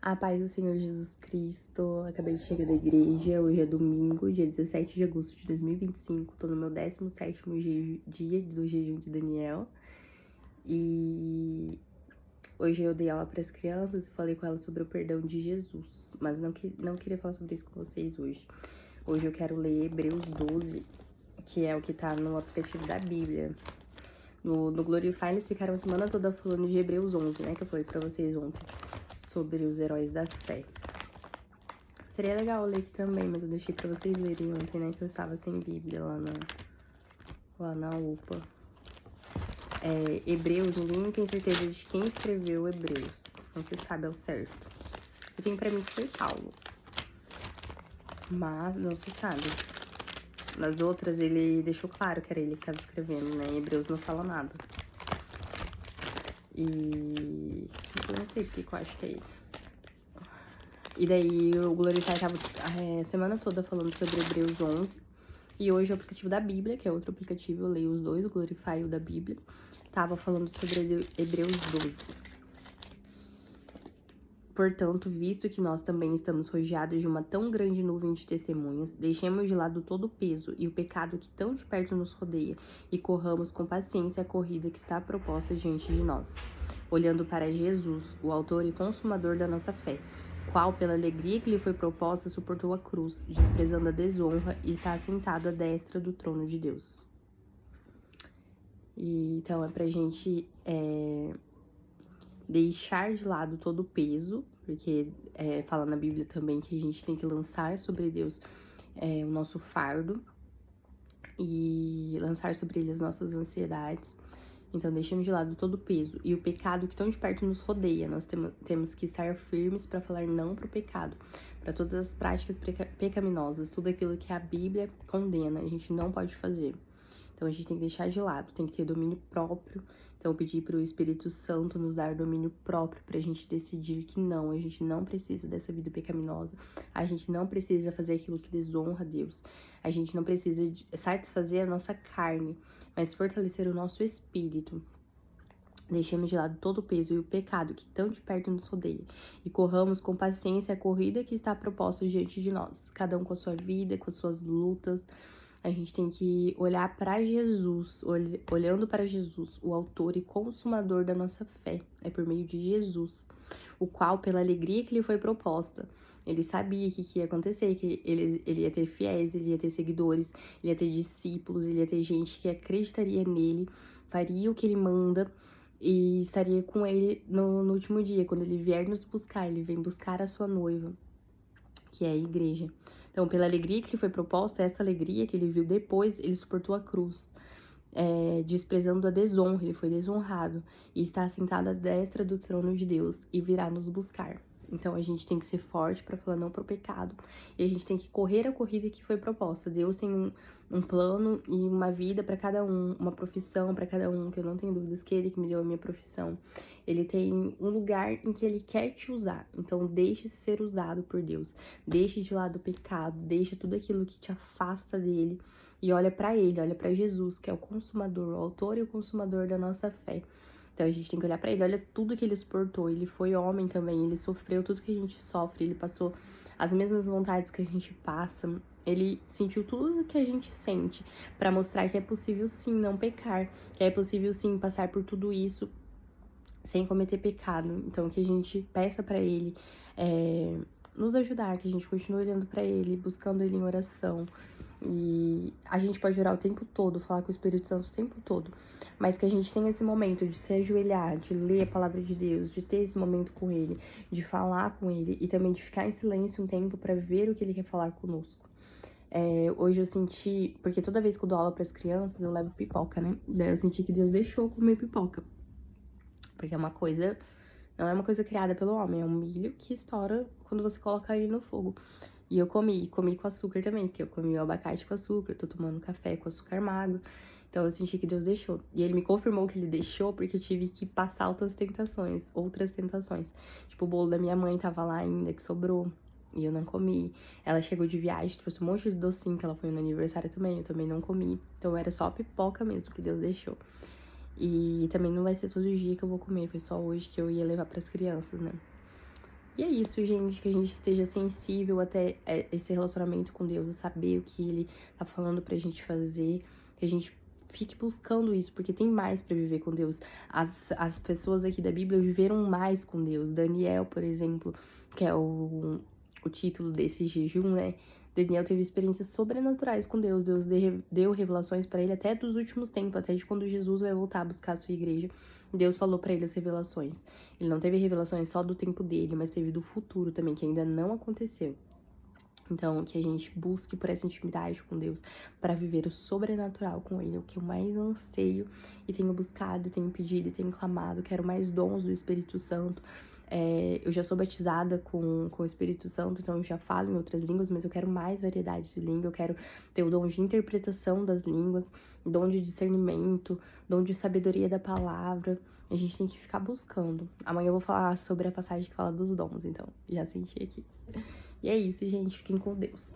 A paz do Senhor Jesus Cristo. Acabei de chegar da igreja. Hoje é domingo, dia 17 de agosto de 2025. Tô no meu 17º dia do jejum de Daniel. E hoje eu dei aula para as crianças e falei com elas sobre o perdão de Jesus. Mas não queria falar sobre isso com vocês hoje. Hoje eu quero ler Hebreus 12, que é o que tá no aplicativo da Bíblia. No Glorify eles ficaram a semana toda falando de Hebreus 11, né? Que eu falei pra vocês ontem. Sobre os heróis da fé. Seria legal ler aqui também, mas eu deixei pra vocês lerem ontem, né? Que eu estava sem Bíblia lá na UPA. Hebreus, ninguém tem certeza de quem escreveu Hebreus. Não se sabe ao certo. Eu tenho pra mim que foi Paulo. Mas não se sabe. Nas outras, ele deixou claro que era ele que estava escrevendo, né? Em Hebreus não fala nada. E eu não sei porque eu acho que é ele. E daí o Glorify tava a semana toda falando sobre Hebreus 11. E hoje o aplicativo da Bíblia, que é outro aplicativo, eu leio os dois, o Glorify e o da Bíblia, tava falando sobre Hebreus 12. Portanto, visto que nós também estamos rodeados de uma tão grande nuvem de testemunhas, deixemos de lado todo o peso e o pecado que tão de perto nos rodeia e corramos com paciência a corrida que está proposta diante de nós, olhando para Jesus, o autor e consumador da nossa fé, qual, pela alegria que lhe foi proposta, suportou a cruz, desprezando a desonra e está assentado à destra do trono de Deus. Então, é pra gente deixar de lado todo o peso, porque fala na Bíblia também que a gente tem que lançar sobre Deus o nosso fardo e lançar sobre ele as nossas ansiedades. Então, deixemos de lado todo o peso e o pecado que tão de perto nos rodeia. Nós temos que estar firmes para falar não para o pecado, para todas as práticas pecaminosas, tudo aquilo que a Bíblia condena, a gente não pode fazer. Então, a gente tem que deixar de lado, tem que ter domínio próprio. Então, pedir para o Espírito Santo nos dar domínio próprio para a gente decidir que não, a gente não precisa dessa vida pecaminosa, a gente não precisa fazer aquilo que desonra a Deus, a gente não precisa satisfazer a nossa carne, mas fortalecer o nosso espírito. Deixemos de lado todo o peso e o pecado que tão de perto nos rodeia e corramos com paciência a corrida que está proposta diante de nós, cada um com a sua vida, com as suas lutas. A gente tem que olhar para Jesus, olhando para Jesus, o autor e consumador da nossa fé. É por meio de Jesus, o qual, pela alegria que lhe foi proposta, ele sabia que ia acontecer, que ele ia ter fiéis, ele ia ter seguidores, ele ia ter discípulos, ele ia ter gente que acreditaria nele, faria o que ele manda e estaria com ele no último dia, quando ele vier nos buscar, ele vem buscar a sua noiva, que é a igreja. Então, pela alegria que lhe foi proposta, essa alegria que ele viu depois, ele suportou a cruz, desprezando a desonra, ele foi desonrado, e está assentado à destra do trono de Deus, e virá nos buscar. Então, a gente tem que ser forte para falar não pro pecado, e a gente tem que correr a corrida que foi proposta. Deus tem um plano e uma vida para cada um, uma profissão para cada um, que eu não tenho dúvidas que ele que me deu a minha profissão. Ele tem um lugar em que ele quer te usar. Então, deixe-se ser usado por Deus. Deixe de lado o pecado, deixe tudo aquilo que te afasta dele e olha para ele, olha para Jesus, que é o consumador, o autor e o consumador da nossa fé. Então, a gente tem que olhar para ele, olha tudo que ele suportou. Ele foi homem também, ele sofreu tudo que a gente sofre, ele passou as mesmas vontades que a gente passa. Ele sentiu tudo que a gente sente para mostrar que é possível sim não pecar, que é possível sim passar por tudo isso sem cometer pecado. Então, que a gente peça para ele nos ajudar, que a gente continue olhando para ele, buscando ele em oração. E a gente pode orar o tempo todo, falar com o Espírito Santo o tempo todo, mas que a gente tenha esse momento de se ajoelhar, de ler a palavra de Deus, de ter esse momento com ele, de falar com ele e também de ficar em silêncio um tempo para ver o que ele quer falar conosco. Hoje eu senti, porque toda vez que eu dou aula para as crianças eu levo pipoca, né? Daí eu senti que Deus deixou eu comer pipoca. Porque não é uma coisa criada pelo homem, é um milho que estoura quando você coloca ele no fogo. E eu comi com açúcar também, porque eu comi o abacate com açúcar, tô tomando café com açúcar magro. Então eu senti que Deus deixou. E ele me confirmou que ele deixou porque eu tive que passar outras tentações. Tipo, o bolo da minha mãe tava lá ainda, que sobrou, e eu não comi. Ela chegou de viagem, trouxe um monte de docinho, que ela foi no aniversário também, eu também não comi. Então era só pipoca mesmo que Deus deixou. E também não vai ser todo dia que eu vou comer, foi só hoje que eu ia levar pras crianças, né? E é isso, gente, que a gente esteja sensível até esse relacionamento com Deus, a saber o que Ele tá falando pra gente fazer, que a gente fique buscando isso, porque tem mais pra viver com Deus. As pessoas aqui da Bíblia viveram mais com Deus. Daniel, por exemplo, que é o título desse jejum, né? Daniel teve experiências sobrenaturais com Deus. Deus deu revelações pra ele até dos últimos tempos, até de quando Jesus vai voltar a buscar a sua igreja. Deus falou pra ele as revelações. Ele não teve revelações só do tempo dele, mas teve do futuro também, que ainda não aconteceu. Então, que a gente busque por essa intimidade com Deus para viver o sobrenatural com Ele, o que eu mais anseio e tenho buscado, tenho pedido e tenho clamado. Quero mais dons do Espírito Santo. Eu já sou batizada com o Espírito Santo, então eu já falo em outras línguas, mas eu quero mais variedades de língua. Eu quero ter o dom de interpretação das línguas, dom de discernimento, dom de sabedoria da palavra. A gente tem que ficar buscando. Amanhã eu vou falar sobre a passagem que fala dos dons, então já senti aqui. E é isso, gente. Fiquem com Deus.